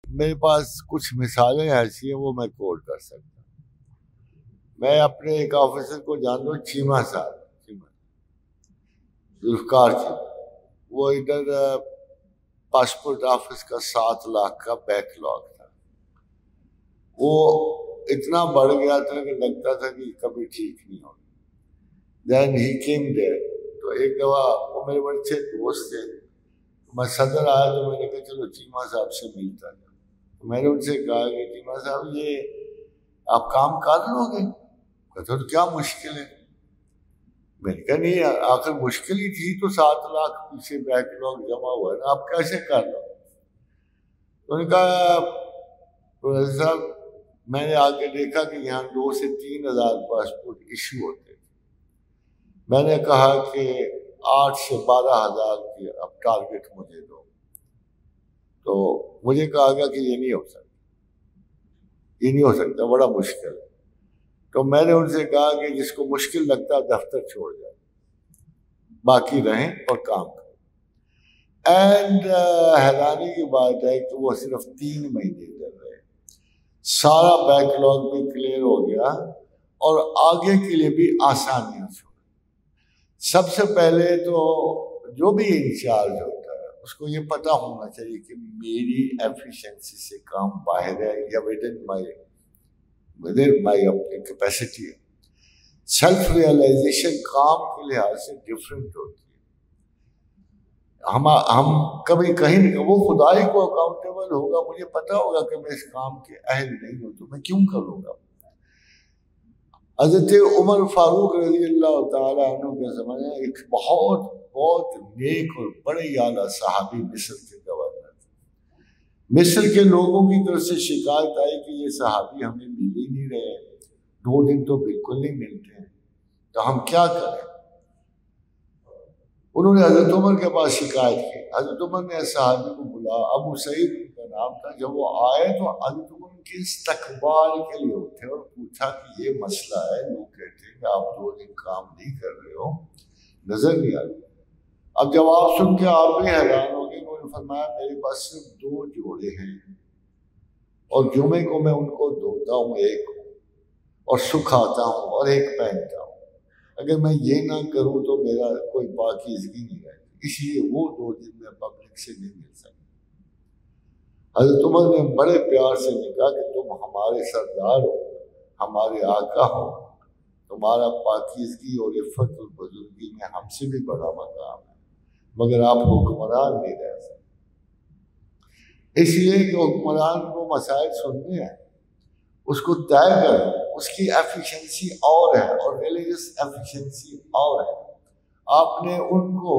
میرے پاس کچھ مثالیں ایسی ہیں وہ میں کوٹ کر سکتا ہوں. میں اپنے ایک آفیسر کو جانتا ہوں، چیمہ صاحب، ذوالفقار چیمہ. وہ ادھر پاسپورٹ آفس کا 7 لاکھ کا بیک لاگ تھا. وہ اتنا بڑھ گیا تھا کہ لگتا تھا کہ کبھی ٹھیک نہیں ہوگا. دین ہی کیم دیر. تو ایک دفعہ وہ میرے بڑے اچھے دوست تھے، میں صدر آیا تو میں نے کہا چلو چیمہ صاحب سے ملتا جاؤں. میں نے ان سے کہا کہ چیمہ صاحب یہ آپ کام کر لو گے؟ کہتے تو کیا مشکل ہے. میں نے کہا نہیں، آخر مشکل ہی تھی تو 7 لاکھ پیچھے بیک لاگ جمع ہوا ہے نا، آپ کیسے کر لو؟ انہوں نے کہا پروفیسر صاحب میں نے آ کے دیکھا کہ یہاں 2 سے 3 ہزار پاسپورٹ ایشو ہوتے تھے. میں نے کہا کہ 8 سے 12 ہزار کی اب ٹارگٹ مجھے دو. تو مجھے کہا گیا کہ یہ نہیں ہو سکتا، یہ نہیں ہو سکتا، بڑا مشکل ہے. تو میں نے ان سے کہا کہ جس کو مشکل لگتا ہے دفتر چھوڑ جائے، باقی رہیں اور کام کریں. اینڈ حیرانی کی بات ہے کہ وہ صرف 3 مہینے کر رہے، سارا بیک لاگ بھی کلیئر ہو گیا اور آگے کے لیے بھی آسانیاں چھوڑ. سب سے پہلے تو جو بھی انچارج ہوتا ہے اس کو یہ پتا ہونا چاہیے کہ میری ایفیشنسی سے کام باہر ہے یا ودن مائی اپنی کیپیسٹی ہے. سیلف ریئلائزیشن کام کے لحاظ سے ڈفرینٹ ہوتی ہے. ہم کبھی کہیں نہیں، وہ خدا ہی کو اکاؤنٹیبل ہوگا. مجھے پتا ہوگا کہ میں اس کام کے اہل نہیں ہوں تو میں کیوں کروں گا. حضرت عمر فاروق رضی اللہ تعالیٰ عنہ کے زمانے ایک بہت بہت نیک اور بڑے اعلیٰ صحابی مصر کے گورنر تھے. مصر کے لوگوں کی طرف سے شکایت آئی کہ یہ صحابی ہمیں مل ہی نہیں رہے، 2 دن تو بالکل نہیں ملتے ہیں، تو ہم کیا کریں. انہوں نے حضرت عمر کے پاس شکایت کی. حضرت عمر نے صحابی کو بلایا، ابو سعید ان کا نام تھا. جب وہ آئے تو حضرت عمر ان کے استقبال کے لیے اٹھے اور پوچھا کہ یہ مسئلہ ہے، لوگ کہتے ہیں کہ آپ 2 دن کام نہیں کر رہے ہو، نظر نہیں آ رہی. اب جواب سن کے آپ بھی حیران ہو گئے. انہوں نے فرمایا میرے پاس صرف 2 جوڑے ہیں اور جمعے کو میں ان کو دھوتا ہوں ایک کو، اور سکھاتا ہوں اور ایک پہنتا ہوں. اگر میں یہ نہ کروں تو میرا کوئی پاکیزگی نہیں رہتی، اس لیے وہ 2 دن میں پبلک سے نہیں مل سکتا. حضرت عمر نے بڑے پیار سے کہا کہ تم ہمارے سردار ہو، ہمارے آقا ہو، تمہارا پاکیزگی اور عفت اور بزرگی میں ہم سے بھی بڑا مقام ہے، مگر آپ حکمران نہیں رہ سکتے. اس لیے کہ حکمران کو مسائل سننے ہیں، اس کو طے کریں، اس کی ایفیشنسی اور ہے اور ریلیجس ایفیشنسی اور ہے. آپ نے ان کو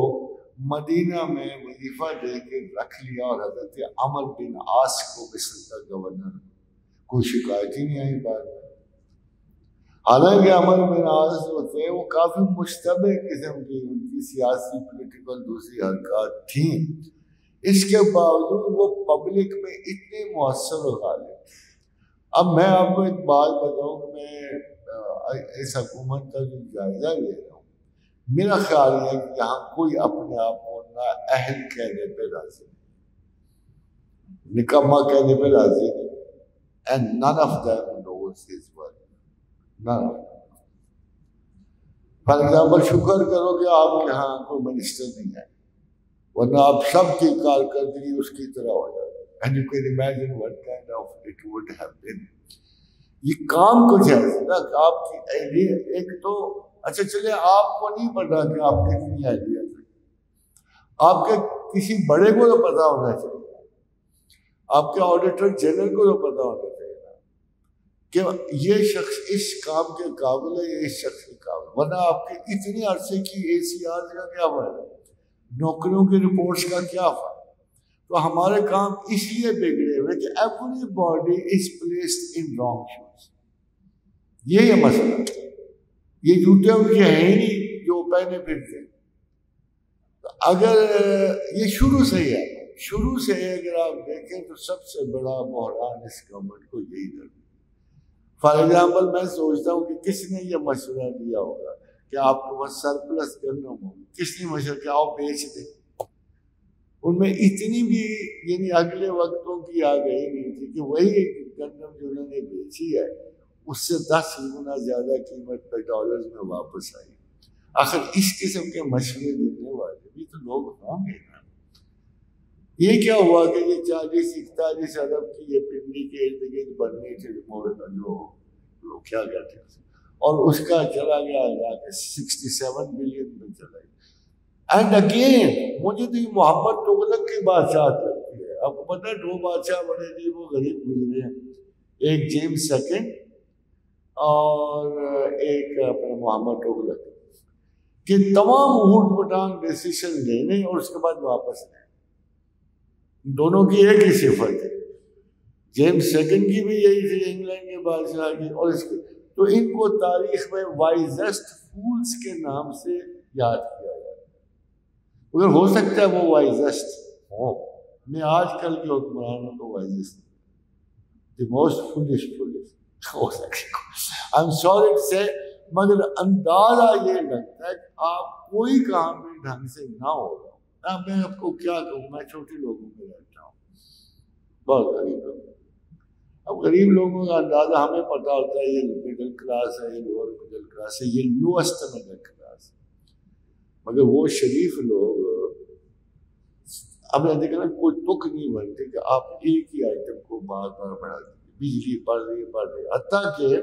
مدینہ میں وظیفہ دے کے رکھ لیا اور حضرت عمرو بن عاص کو مصر کا گورنر، کوئی شکایت ہی نہیں آئی بعد میں. حالانکہ عمرو بن عاص جو تھے وہ کافی مشتبہ قسم کی ان کی سیاسی پولیٹیکل دوسری حرکات تھیں، اس کے باوجود وہ پبلک میں اتنے مؤثر و غالب. اب میں آپ کو ایک بات بتاؤں کہ میں اس حکومت کا جو جائزہ لے رہا ہوں، میرا خیال ہے کہ یہاں کوئی اپنے آپ کو نااہل کہنے پہ راضی نہیں، نکما کہنے پہ راضی نہیں. And none of them knows his work. None of them. For example, شکر کرو کہ آپ کے یہاں کوئی منسٹر نہیں ہے، ورنہ آپ سب کی کارکردگی اس کی طرح ہو جائے. And you can imagine what kind of it would have been. یہ کام کچھ ایسا نا کہ آپ کی ایک تو اچھا چلے آپ کو نہیں پتا کہ آپ کتنی اہلیت ہے، آپ کے کسی بڑے کو تو پتا ہونا چاہیے، آپ کے آڈیٹر جنرل کو تو پتا ہونا چاہیے کہ یہ شخص اس کام کے قابل ہے یا اس شخص کے قابل. ورنہ آپ کے اتنے عرصے کی ACR کا کیا فائدہ، نوکریوں کی رپورٹس کا کیا فائدہ. تو ہمارے کام اس لیے بگڑے ہوئے کہ everybody is placed in wrong shoes. یہ مسئلہ، یہ جوتے ان کے ہیں ہی نہیں جو پہنے پھرتے. اگر یہ شروع سے ہی ہے، شروع سے اگر آپ دیکھیں تو سب سے بڑا بحران اس گورنمنٹ کو یہی درد. فار ایگزامپل میں سوچتا ہوں کہ کس نے یہ مشورہ دیا ہوگا کہ آپ کو بس سرپلس کرنا ہوگا، کس نے مشورہ کہ آؤ بیچ دیں. ان میں اتنی بھی یعنی اگلے وقتوں کی آ گئی نہیں تھی کہ وہی گندم جو انہوں نے بیچی ہے اس سے 10 گنا زیادہ قیمت پہ ڈالرز میں واپس آئی. آخر اس قسم کے مشورے دینے والے بھی تو لوگ ہوں گے نا. یہ کیا ہوا کہ یہ 40-41 ارب کی یہ پنڈی کے ارد گرد بننے کے جو لوگ کیا کہتے ہیں اور اس کا چلا گیا جا کے 67 بلین میں چلا گیا. اینڈ اگین مجھے تو یہ محمد تغلق کی بادشاہت لگتی ہے. آپ کو پتہ ہے 2 بادشاہ بڑے تھے وہ غریب گزرے ہیں, ایک جیمز سیکنڈ اور ایک اپنے محمد تغلق, کہ تمام اوٹ پٹانگ ڈیسیشن لینے اور اس کے بعد واپس لیں. دونوں کی ایک ہی صفت ہے. جیمز سیکنڈ کی بھی یہی تھی انگلینڈ کے بادشاہ کی, اور اس کی تو ان کو تاریخ میں وائزسٹ فولز کے نام سے یاد کیا جاتا ہے. اگر ہو سکتا ہے وہ وائزسٹ ہو, میں آج کل کے حکمرانوں کو وائزسٹ دی موسٹ فولش ہو سکتے آئی ایم سوری ٹو سے, مگر اندازہ یہ لگتا ہے کہ آپ کوئی کام بھی ڈھنگ سے نہ ہوگا. میں آپ کو کیا کہوں, میں چھوٹے لوگوں میں رہتا ہوں, بہت غریب لوگ. اب غریب لوگوں کا اندازہ ہمیں پتہ ہوتا ہے یہ مڈل کلاس ہے, یہ لوور مڈل کلاس ہے, یہ لوسٹ مڈل کلاس ہے. مگر وہ شریف لوگ اب دیکھا نا کوئی تک نہیں بنتے کہ آپ ایک ہی آئٹم کو بار بار بڑھا دیں. بجلی بڑھ رہی ہے, حتیٰ کہ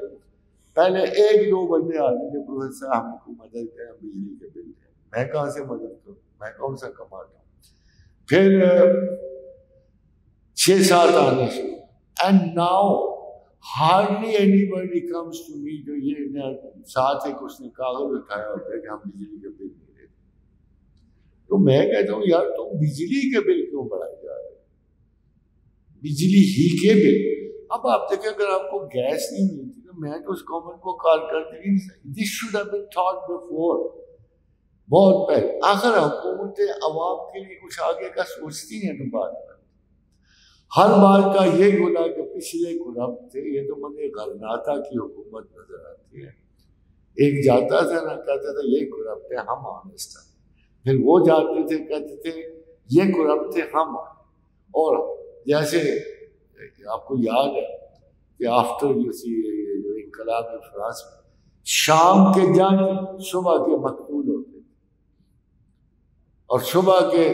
پہلے 1-2 بندے آتے تھے پروفیسر ہم کو مدد کریں, بجلی کے بل دیں. میں کہاں سے مدد کروں, میں کون سا کماتا ہوں. پھر 6-7 آنے شروع, and now hardly anybody comes to me جو یہ ساتھ ایک اس نے کاغذ اٹھایا ہوتا ہے کہ ہم بجلی کے بل نہیں دیتے. تو میں کہتا ہوں یار تم بجلی کے بل کیوں بڑھائے جا رہے ہیں, بجلی ہی کے بل. اب آپ دیکھیں اگر آپ کو گیس نہیں ملتی تو میں تو اس گورنمنٹ کو کال کرتی نہیں سکتی. This should have been thought before, بہت پہلے. آخر حکومتیں عوام کے لیے کچھ آگے کا سوچتی ہیں تو بات کرتی. ہر بار کا یہ گناہ کہ پچھلے کرپٹ تھے, یہ تو مجھے غرناطہ کی حکومت نظر آتی ہے. ایک جاتا تھا نا کہتا تھا یہ کرپٹ ہے, ہم آنےسٹ ہیں. پھر وہ جاتے تھے کہتے تھے یہ کرپٹ تھے, ہم. اور جیسے آپ کو یاد ہے کہ آفٹر جو انقلاب فرانس میں شام کے جنگ صبح کے مقتول ہوتے تھے, اور صبح کے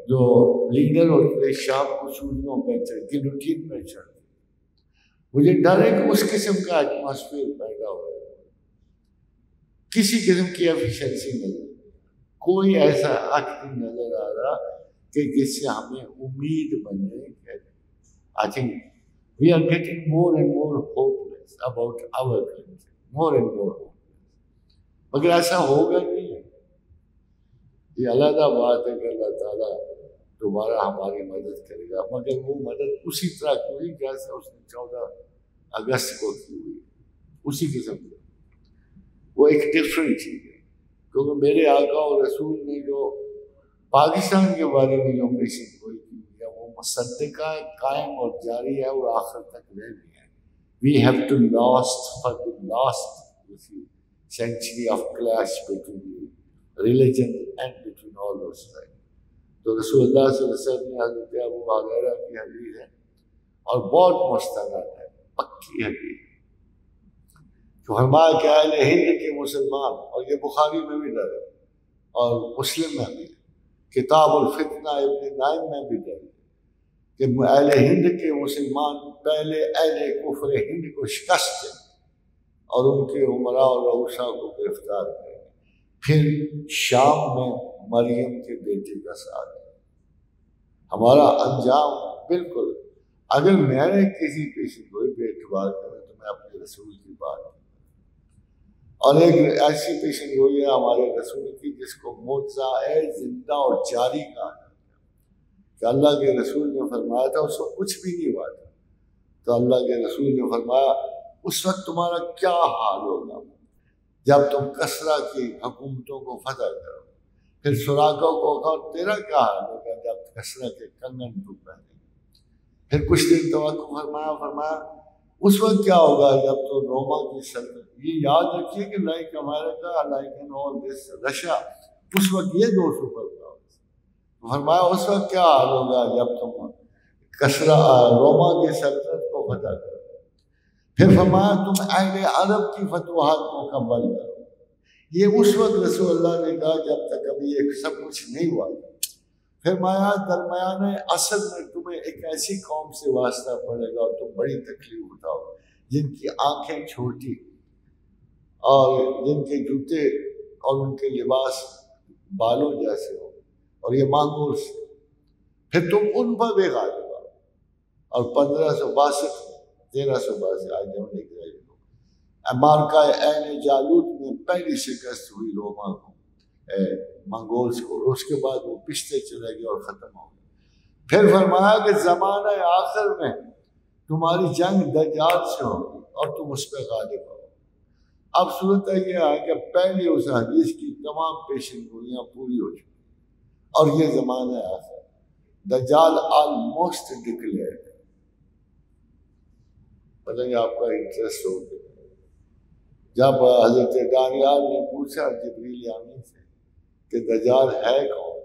جو لیڈر ہوتے تھے شام کو چوڑیوں پہ چڑھ گلوٹین پہ چڑھتے. مجھے ڈر ہے کہ اس قسم کا ایٹماسفیئر پیدا ہو رہا ہے. کسی قسم کی ایفیشنسی نہیں, کوئی ایسا عقل نظر آ رہا کہ جس سے ہمیں امید بنے. I think we are getting more and more hopeless about our country, more and more hopeless. مگر ایسا ہوگا نہیں ہے. یہ علیحدہ بات ہے کہ اللہ تعالیٰ دوبارہ ہماری مدد کرے گا, مگر وہ مدد اسی طرح کی ہوئی جیسے اس نے 14 اگست کو کی ہوئی, اسی قسم کی. وہ ایک ڈفرینٹ چیز ہے, کیونکہ میرے آقا اور رسول نے جو پاکستان کے بارے میں جو پیشن گوئی کی ہے وہ مصدقہ قائم اور جاری ہے اور آخر تک رہنی ہے. We have to for the last century of clash between religion and between all those things. تو رسول اللہ صلی اللہ علیہ وسلم نے حضرت ابو ہریرہ کی حدیث ہے اور بہت مستند ہے, پکی حدیث, جو فرمایا کہ اہل ہند کے مسلمان, اور یہ بخاری میں بھی درج اور مسلم میں بھی, کتاب الفتنہ ابن نائم میں بھی درج کہ اہل ہند کے مسلمان پہلے اہل کفر ہند کو شکست دیں اور ان کے عمراء اور رؤساء کو گرفتار کریں, پھر شام میں مریم کے بیٹے کا ساتھ. ہمارا انجام بالکل, اگر میں نے کسی پیشن گوئی پہ اعتبار کروں تو میں اپنے رسول کی بات, اور ایک ایسی پیشن گوئی ہے ہمارے رسول کی جس کو معجزہ زندہ اور جاری کہا جاتا ہے, کہ اللہ کے رسول نے فرمایا تھا اس وقت کچھ بھی نہیں ہوا تھا, تو اللہ کے رسول نے فرمایا اس وقت تمہارا کیا حال ہوگا جب تم کسرا کی حکومتوں کو فتح کرو. پھر سراقہ کو کہا تیرا کیا حال ہوگا جب کسرا کے کنگن تم پہنے. پھر کچھ دن توقع فرمایا اس وقت کیا ہوگا جب تو روما کی سلطنت, یہ یاد رکھیے کہ لائک امریکہ, like and all this Russia, اس وقت یہ 2 سپر پاورز, فرمایا اس وقت کیا حال ہوگا جب تم کسرا روما کی سلطنت کو فتح کرو. پھر فرمایا تم اہل عرب کی فتوحات مکمل کرو. یہ اس وقت رسول اللہ نے کہا جب تک ابھی یہ سب کچھ نہیں ہوا. فرمایا درمیان اصل میں تمہیں ایک ایسی قوم سے واسطہ پڑے گا اور تم بڑی تکلیف اٹھاؤ جن کی آنکھیں چھوٹی اور جن کے جوتے اور ان کے لباس بالوں جیسے ہو اور یہ مانگور سے. پھر تم ان پر بھی غالب آؤ. اور 1362 آج ہم لکھ رہے ہیں مارکہ عین جالوت میں پہلی شکست ہوئی روما کو منگولز کو. اس کے بعد وہ پچھتے چلے گئے اور ختم ہو گئے. پھر فرمایا کہ زمانہ آخر میں تمہاری جنگ دجال سے ہوگی اور تم اس پہ غالب ہو. اب صورت یہ ہے کہ پہلی اس حدیث کی تمام پیشن گوئیاں پوری ہو چکی اور یہ زمانہ آخر. دجال آلموسٹ ڈکلیئر ہے. پتہ نہیں آپ کا انٹرسٹ ہو گیا. جب حضرت دانیال نے پوچھا جبریل امین سے کہ دجال ہے کون،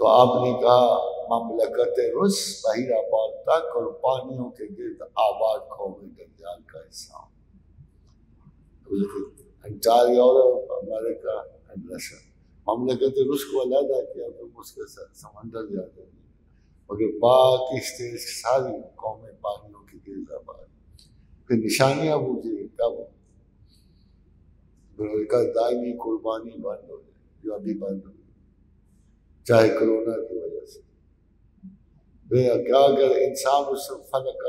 تو آپ نے کہا مملکت رس بحیرہ پار تک اور پانیوں کے گرد آباد قوم دجال کا حصہ. Entire Europe, America and Russia. مملکت رس کو علیحدہ کیا تو اس کے ساتھ سمندر جاتے ہیں مگر باقی اسٹیٹس ساری قومیں پانیوں کے گرد آباد. پھر نشانیاں پوچھی کب کا دائمی قربانی بند ہو جائے جو ابھی بند ہو گئی چاہے کرونا کی وجہ سے. کیا اگر انسان اس فلک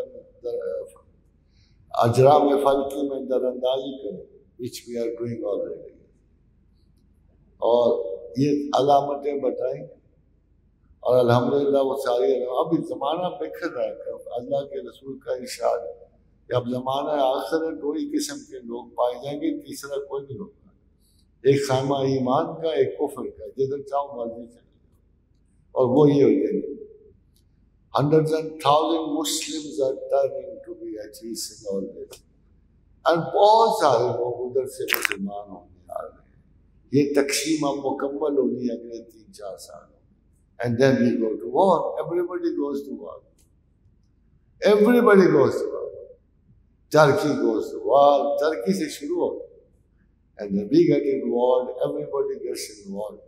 اجرام فلکی میں در اندازی کرے which we are doing already اور یہ علامتیں بتائیں اور الحمدللہ وہ ساری اب زمانہ بکھر رہا ہے. اللہ کے رسول کا ارشاد ہے کہ اب زمانہ آخر ہے دو ہی قسم کے لوگ پائے جائیں گے، تیسرا کوئی نہیں ہوگا. ایک خیمہ ایمان کا، ایک کفر کا، جدھر چاہو مرضی چلے جاؤ. اور وہ یہ ہو جائے گی hundreds and thousands Muslims are turning to be atheists in all this. اور بہت سارے لوگ ادھر سے مسلمان ہونے آ رہے ہیں. یہ تقسیم اب مکمل ہونی اگلے 3-4 سالوں. And then we go to war. Everybody goes to war. Everybody goes to war. Turkey goes to war. Turkey سے شروع ہو. And then we get involved. Everybody gets involved.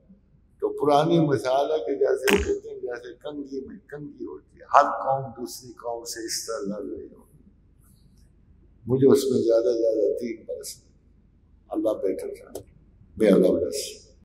تو پرانی مثال ہے کہ جیسے کہتے ہیں جیسے کنگھی میں کنگھی ہوتی ہے، ہر قوم دوسری قوم سے اس طرح لڑ رہی ہو. مجھے اس میں زیادہ 3 برس اللہ بیٹر جانا. May Allah bless.